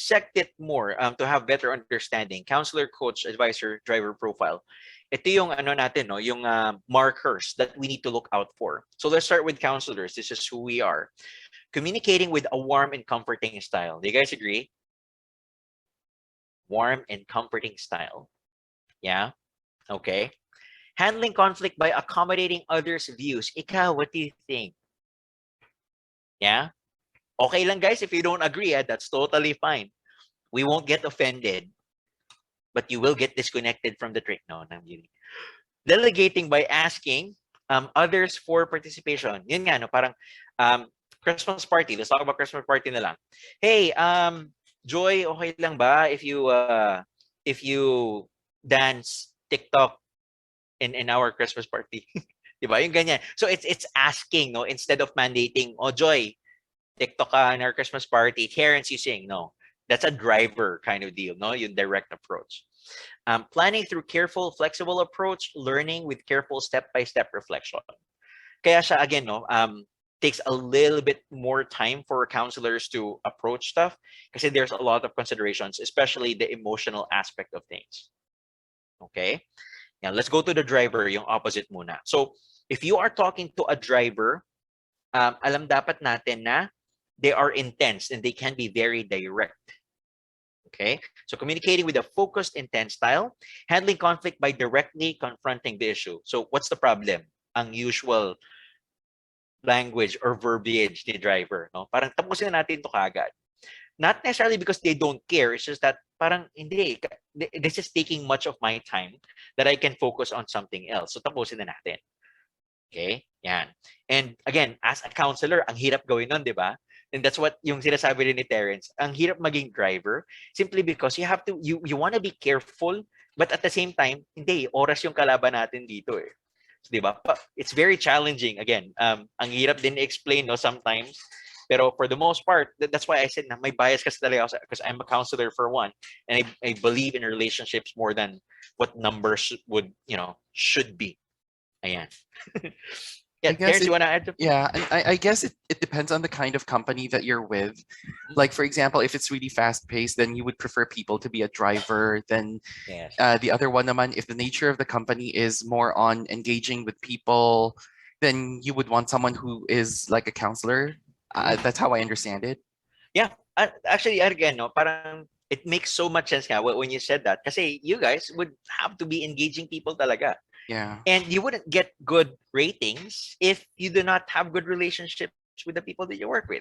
dissect it more to have better understanding, counselor, coach, advisor, driver profile. Ito yung ano natin, no, yung markers that we need to look out for. So let's start with counselors. This is who we are. Communicating with a warm and comforting style. Do you guys agree? Warm and comforting style. Yeah? Okay. Handling conflict by accommodating others' views. Ikaw, what do you think? Yeah? Okay lang, guys, if you don't agree, that's totally fine. We won't get offended, but you will get disconnected from the trick. No, I'm kidding. Delegating by asking others for participation. Yun nga, no, parang Christmas party. Let's talk about Christmas party na lang. Hey, Joy, okay lang ba if you dance TikTok in our Christmas party? Diba? Yung ganyan. So it's asking, no, instead of mandating, oh Joy, TikTok ka in our Christmas party, Terrence, you sing. No, that's a driver kind of deal, no? Yung direct approach. Planning through careful, flexible approach, learning with careful step-by-step reflection. Kaya siya, again, no, takes a little bit more time for counselors to approach stuff because there's a lot of considerations, especially the emotional aspect of things. Okay? Now, let's go to the driver, yung opposite muna. So, if you are talking to a driver, alam dapat natin na they are intense and they can be very direct. Okay, so communicating with a focused, intense style, handling conflict by directly confronting the issue. So what's the problem? Ang usual language or verbiage ni driver, no? Parang tapusin na natin to kagad. Not necessarily because they don't care, it's just that parang hindi, this is taking much of my time that I can focus on something else. So tapusin na natin. Okay? Yan. And again, as a counselor, ang hirap gawin nun, di ba? And that's what yung sinasabi rin ni Terrence. Ang hirap maging driver simply because you have to, you want to be careful, but at the same time, hindi, oras yung kalaban natin dito eh. So, di ba? It's very challenging. Again, ang hirap din i-explain, no, sometimes. Pero for the most part, that's why I said na may bias kasi talaga ako because I'm a counselor for one, and I believe in relationships more than what numbers would, should be. Ayan. Yeah, I guess Terrence, you want to add? yeah, and I guess it depends on the kind of company that you're with. Like, for example, if it's really fast paced, then you would prefer people to be a driver. Then Yes. the other one, naman, if the nature of the company is more on engaging with people, then you would want someone who is like a counselor. That's how I understand it. Yeah, actually, again, no, parang it makes so much sense nga when you said that. Kasi you guys would have to be engaging people talaga. Yeah. And you wouldn't get good ratings if you do not have good relationships with the people that you work with.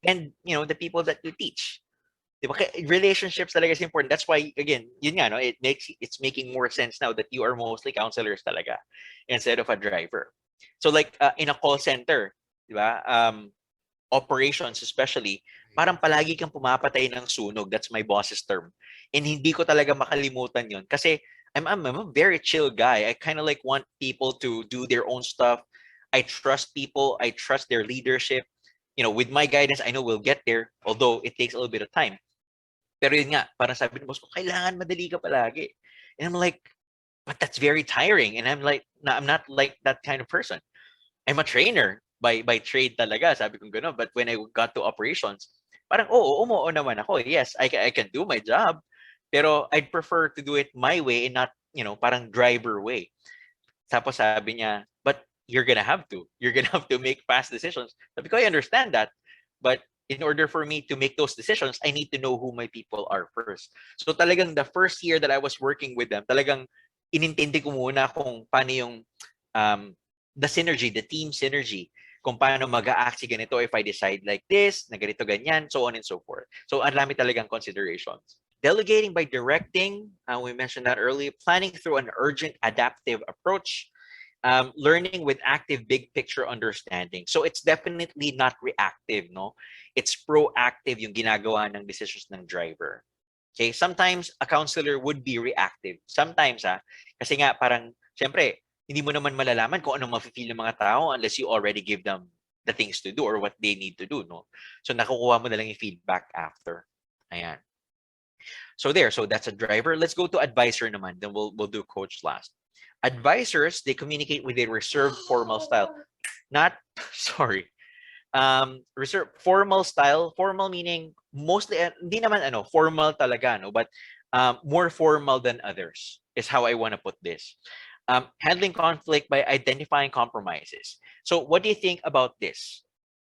And, the people that you teach. Diba? Relationships talaga is important. That's why, again, yun nga, no, it's making more sense now that you are mostly counselors talaga instead of a driver. So like in a call center, diba? Operations especially, parang palagi kang pumapatay ng sunog. That's my boss's term. And hindi ko talaga makalimutan yun. Kasi I'm a very chill guy. I kind of like want people to do their own stuff. I trust people. I trust their leadership. With my guidance, I know we'll get there, although it takes a little bit of time. Pero yun nga, parang sabi ng boss ko, kailangan madali ka palagi. And I'm like, but that's very tiring. And I'm like, I'm not like that kind of person. I'm a trainer by trade talaga, sabi ko gano'n. But when I got to operations, parang umuo naman ako. Yes, I can do my job. Pero I'd prefer to do it my way and not, parang driver way. Tapos sabi niya, but you're gonna have to. You're gonna have to make fast decisions. Sabi ko, I understand that. But in order for me to make those decisions, I need to know who my people are first. So talagang the first year that I was working with them, talagang inintindi ko muna kung paano yung the synergy, the team synergy, kung paano mag-a-act si ganito if I decide like this, na ganito ganyan, so on and so forth. So ang dami talagang considerations. Delegating by directing, we mentioned that earlier, planning through an urgent adaptive approach, learning with active big picture understanding. So it's definitely not reactive, no? It's proactive yung ginagawa ng decisions ng driver. Okay, sometimes a counselor would be reactive. Sometimes, kasi nga parang, syempre, hindi mo naman malalaman kung anong mafe-feel ng mga tao unless you already give them the things to do or what they need to do, no? So nakukuha mo na lang yung feedback after. Ayan. So that's a driver. Let's go to advisor naman. Then we'll do coach last. Advisors, they communicate with a reserved formal style. Not, sorry. Reserve formal style, formal meaning mostly hindi naman formal talaga, no, but more formal than others is how I want to put this. Handling conflict by identifying compromises. So what do you think about this?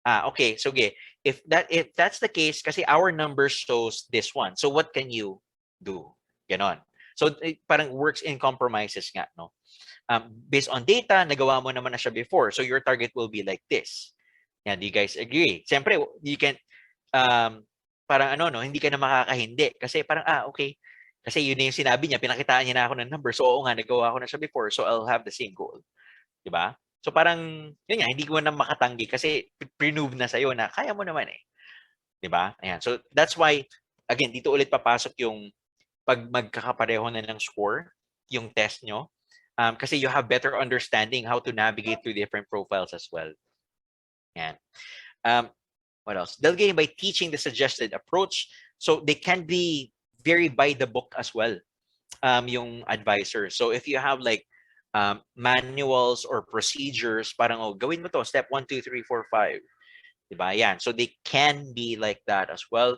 Okay, so okay, if that's the case, kasi our number shows this one. So what can you do? Ganon. So parang works in compromises nga, no? Based on data, nagawa mo naman na siya before. So your target will be like this. Yan, do you guys agree? Siyempre, you can parang no, hindi ka na makakahindi. Kasi parang, okay. Kasi yun na yung sinabi niya, pinakitaan niya na ako ng number. So oo nga, nagawa ko na siya before. So I'll have the same goal. Diba? So parang, yun nga, hindi ko na makatanggi kasi pre-prove na sa'yo na kaya mo naman eh. Diba? Ayan. So that's why, again, dito ulit papasok yung pag magkakapareho na ng score, yung test nyo. Kasi you have better understanding how to navigate through different profiles as well. Ayan. What else? Delegating by teaching the suggested approach. So they can be very by the book as well. Yung advisor. So if you have like manuals or procedures, parang gawin mo to, step 1, 2, 3, 4, 5. Diba? Yan. So they can be like that as well.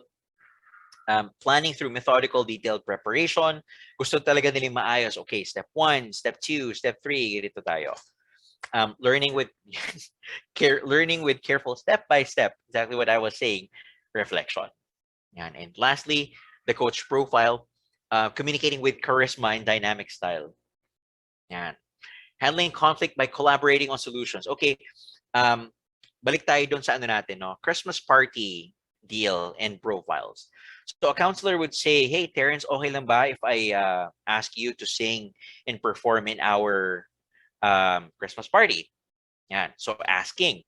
Planning through methodical, detailed preparation. Gusto talaga nilang maayos. Okay, step 1, step 2, step 3, ganito tayo. Learning with learning with careful step by step, exactly what I was saying, reflection. Yan. And lastly, the coach profile, communicating with charisma and dynamic style. Yan. Handling conflict by collaborating on solutions. Okay, balik tayo doon sa ano natin, no? Christmas party deal and profiles. So a counselor would say, hey, Terrence, okay lang ba if I ask you to sing and perform in our Christmas party? Yan. So asking.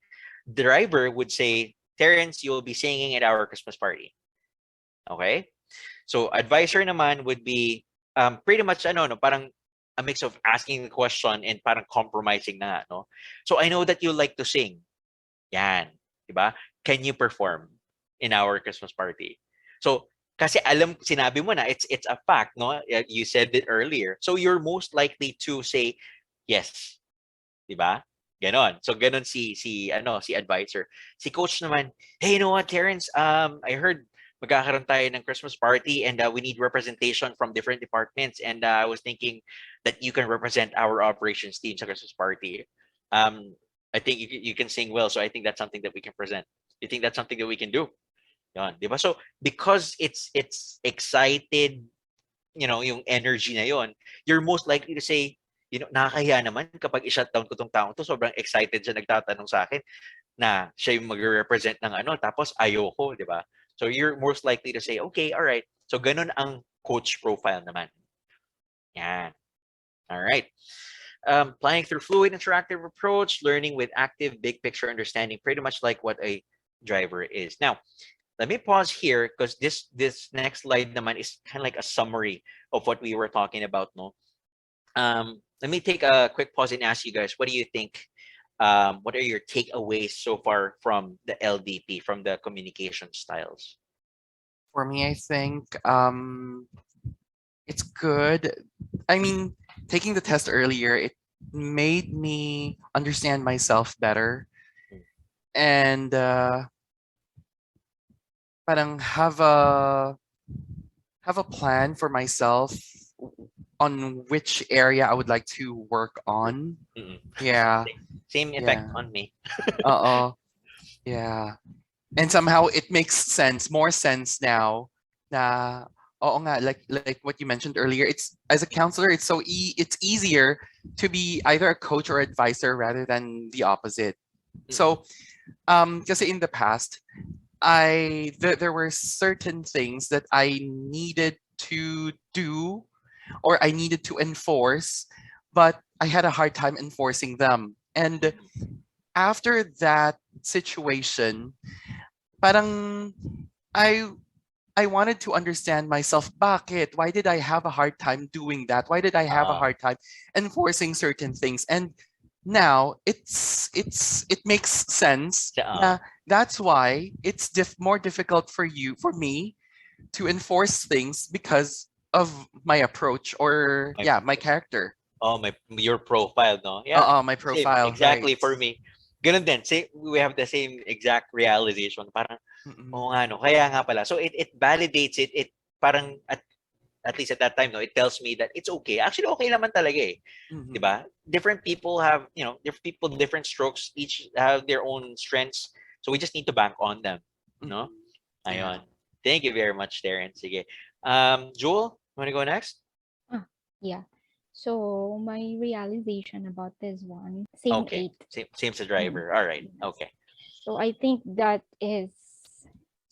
The driver would say, Terrence, you'll be singing at our Christmas party. Okay? So advisor naman would be pretty much no, parang a mix of asking the question and parang compromising na, no? So I know that you like to sing. Yan, 'di ba? Can you perform in our Christmas party? So kasi alam, sinabi mo na it's a fact, no? You said it earlier. So you're most likely to say yes. 'Di ba? Ganon. So ganon si advisor. Si coach naman, hey, you know what, Terrence? I heard magkakaroon tayo ng Christmas party and we need representation from different departments and I was thinking that you can represent our operations team sa Christmas party. I think you can sing well, so I think that's something that we can present. You think that's something that we can do? Yan, di ba? So because it's excited, yung energy na yon, you're most likely to say, nakakahiya naman kapag i-shutdown ko tong taong to, sobrang excited siya nagtatanong sa akin na siya yung mag-represent ng tapos ayoko, di ba? So you're most likely to say, okay, all right. So ganun ang coach profile naman. Yan. All right. Planning through fluid interactive approach, learning with active big picture understanding, pretty much like what a driver is. Now, let me pause here because this next slide naman is kind of like a summary of what we were talking about, no? Let me take a quick pause and ask you guys, what do you think? What are your takeaways so far from the LDP, from the communication styles? For me, I think it's good. I mean, taking the test earlier, it made me understand myself better and parang have a plan for myself on which area I would like to work on. Yeah. Same effect on me. Yeah. And somehow it makes sense, more sense now. Na oo nga, like what you mentioned earlier, it's as a counselor, it's it's easier to be either a coach or advisor rather than the opposite. So kasi in the past, there were certain things that I needed to do or I needed to enforce, but I had a hard time enforcing them. And after that situation, parang I wanted to understand myself. Bakit? Why did I have a hard time doing that? Why did I have a hard time enforcing certain things? And now it makes sense. That's why it's more difficult for me to enforce things because of my approach or my character. Your profile, no? Yeah. My profile. Exactly right. for me. Ganun din. We have the same exact realization. Parang, Mm-mm. oo nga, no. Kaya nga pala. So, it validates it. It parang, at least at that time, no, it tells me that it's okay. Actually, okay naman talaga eh. Mhm. Diba? Different people have, different people, different strokes. Each have their own strengths. So, we just need to bank on them. No? Mhm. Yeah. Ayun. Thank you very much, Darren. Sige. Jewel, want to go next? Ah, yeah. So my realization about this one, same Okay. eight. Same as Mm, driver. All right. yes. Okay. So I think that is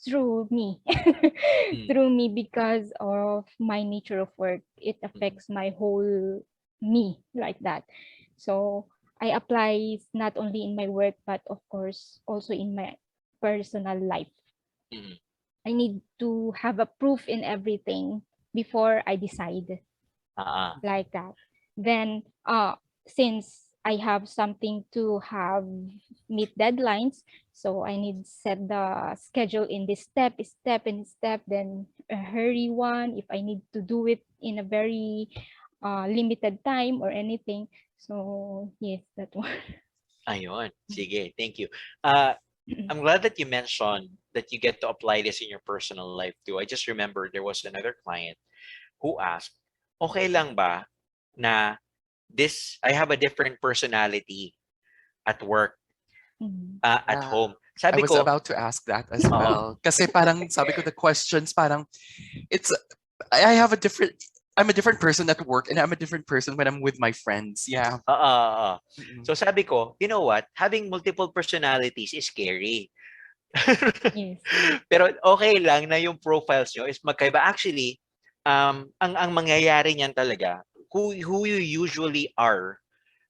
through me, Mm, through me because of my nature of work. It mm, affects my whole me like that. So I apply not only in my work but of course also in my personal life. mm. I need to have a proof in everything before I decide Ah, like that. Then since I have something to have meet deadlines, so I need set the schedule in this step, then a hurry one if I need to do it in a very limited time or anything. So yes, that one. ayun. Sige. Thank you. Uh, I'm glad that you mentioned that you get to apply this in your personal life too. I just remember there was another client who asked, okay lang ba na I have a different personality at work, Mhm. at Yeah. home. I Sabi was ko, about to ask that as oo, well. Kasi parang sabi ko the questions parang it's I have a different I'm a different person at work and I'm a different person when I'm with my friends. Yeah. oo, oo. Mm-mm. So sabi ko, you know what? Having multiple personalities is scary. Yes. Pero okay lang na yung profiles nyo is magkaiba. Actually, ang mangyayari niyan talaga, who you usually are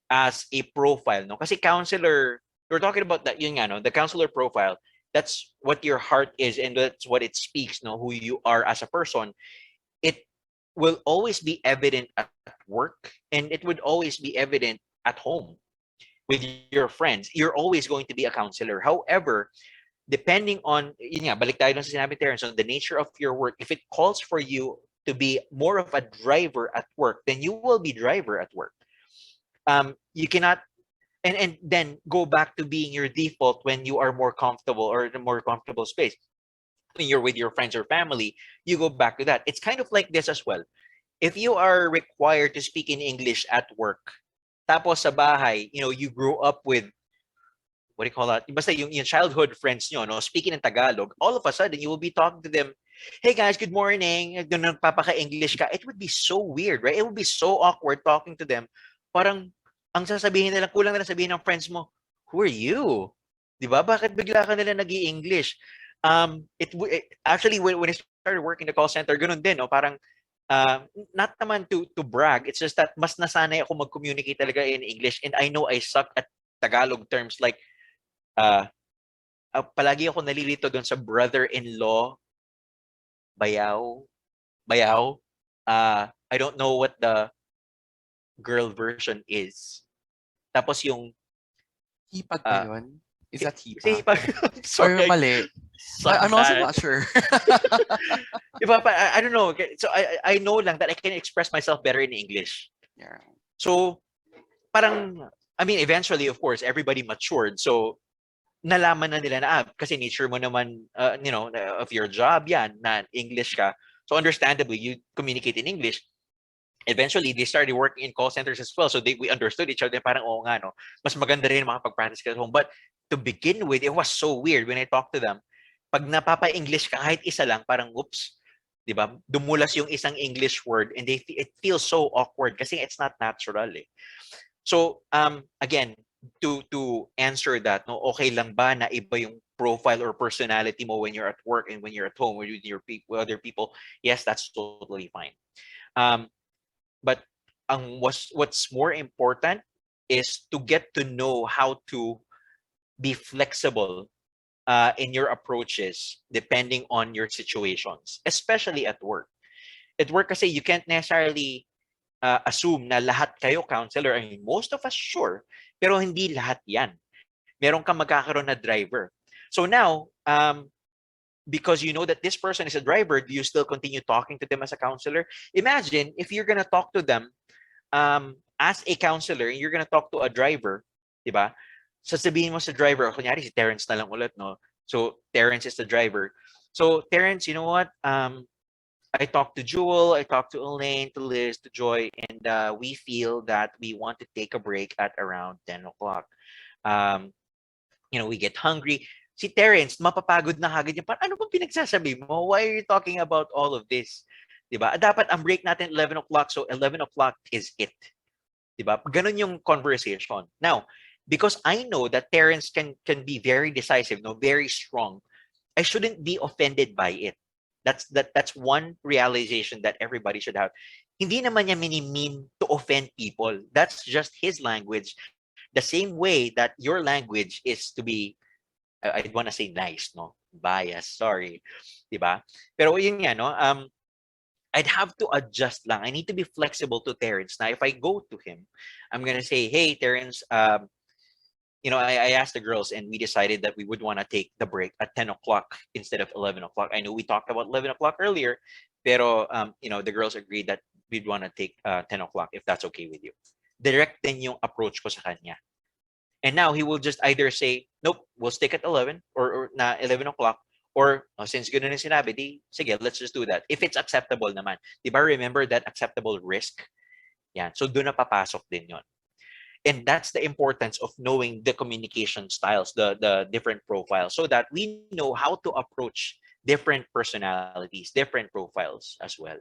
as a profile, no? Kasi counselor, we're talking about that, yun nga, no? The counselor profile, that's what your heart is and that's what it speaks, no? Who you are as a person. It will always be evident at work and it would always be evident at home with your friends. You're always going to be a counselor. However, depending on, yun nga, balik tayo dun sa sinabi Terrence, on the nature of your work, if it calls for you to be more of a driver at work, then you will be driver at work. You cannot, and then go back to being your default when you are more comfortable or in a more comfortable space. When you're with your friends or family, you go back to that. It's kind of like this as well. If you are required to speak in English at work, tapos sa bahay, you grew up with, what do you call that? Basta yung childhood friends nyo, no, speaking in Tagalog, all of a sudden you will be talking to them, hey guys, good morning, nagpapaka-English ka. It would be so weird, right? It would be so awkward talking to them. Parang, ang sasabihin nila, kulang na sabihin ng friends mo, who are you? Di ba? Bakit bigla ka nila nag-i-English? Actually, when I started working in the call center, ganun din, no? Parang, not naman to brag, it's just that mas nasanay ako mag-communicate talaga in English and I know I suck at Tagalog terms like uh, palagi ako nalilito doon sa brother-in-law, bayaw, bayaw. I don't know what the girl version is. Tapos yung, Hipag ba uh, yun? Is that kasi hipag? pag, Or sorry, I mali? suck I'm at also that. not sure. Diba, I don't know. So I know lang that I can express myself better in English. Yeah. So parang, I mean, eventually, of course, everybody matured. So nalaman na nila na, kasi nature mo naman, of your job yan, na English ka. So understandably, you communicate in English. Eventually, they started working in call centers as well. So we understood each other. Parang, oo nga, no? Mas maganda rin makapag-practice ka at home. But to begin with, it was so weird when I talked to them. Pag napapa-English ka, kahit isa lang, parang, oops, di ba? Dumulas yung isang English word and it feels so awkward kasi it's not natural eh. So, again, to answer that, no, okay lang ba na iba yung profile or personality mo when you're at work and when you're at home with with other people? Yes, that's totally fine. Um, but what's more important is to get to know how to be flexible in your approaches depending on your situations, especially at work. At work kasi you can't necessarily assume na lahat kayo counselor. I mean, most of us, sure. Pero hindi lahat yan. Meron kang magkakaroon na driver. So now, because you know that this person is a driver, do you still continue talking to them as a counselor? Imagine if you're gonna talk to them as a counselor and you're gonna talk to a driver, di ba? sasabihin mo sa driver, kunyari si Terrence na lang ulit, no? So, Terrence is the driver. So, Terrence, you know what? I talked to Jewel, I talked to Elaine, to Liz, to Joy, and we feel that we want to take a break at around 10 o'clock. We get hungry. Si Terrence, mapapagod na kagad niya. Ano bang pinagsasabi mo? Why are you talking about all of this? Diba? Dapat ang break natin 11 o'clock, so 11 o'clock is it. Diba? Ganun yung conversation. Now, because I know that Terrence can be very decisive, no, very strong, I shouldn't be offended by it. That's one realization that everybody should have. Hindi naman niya mini-mean to offend people. That's just his language. The same way that your language is to be, I'd want to say nice, no? Bias, sorry. Diba? Pero yun nga, no? I'd have to adjust lang. I need to be flexible to Terrence. Now, if I go to him, I'm gonna say, hey, Terrence, I asked the girls and we decided that we would want to take the break at 10 o'clock instead of 11 o'clock. I know we talked about 11 o'clock earlier, pero, the girls agreed that we'd want to take 10 o'clock if that's okay with you. Direct din yung approach ko sa kanya. And now he will just either say, nope, we'll stick at 11 or na 11 o'clock. Or, since ganun yung sinabi, di, sige, let's just do that. If it's acceptable naman. Di ba remember that acceptable risk? Yan. So, doon na papasok din yon. And that's the importance of knowing the communication styles, the different profiles, so that we know how to approach different personalities, different profiles as well.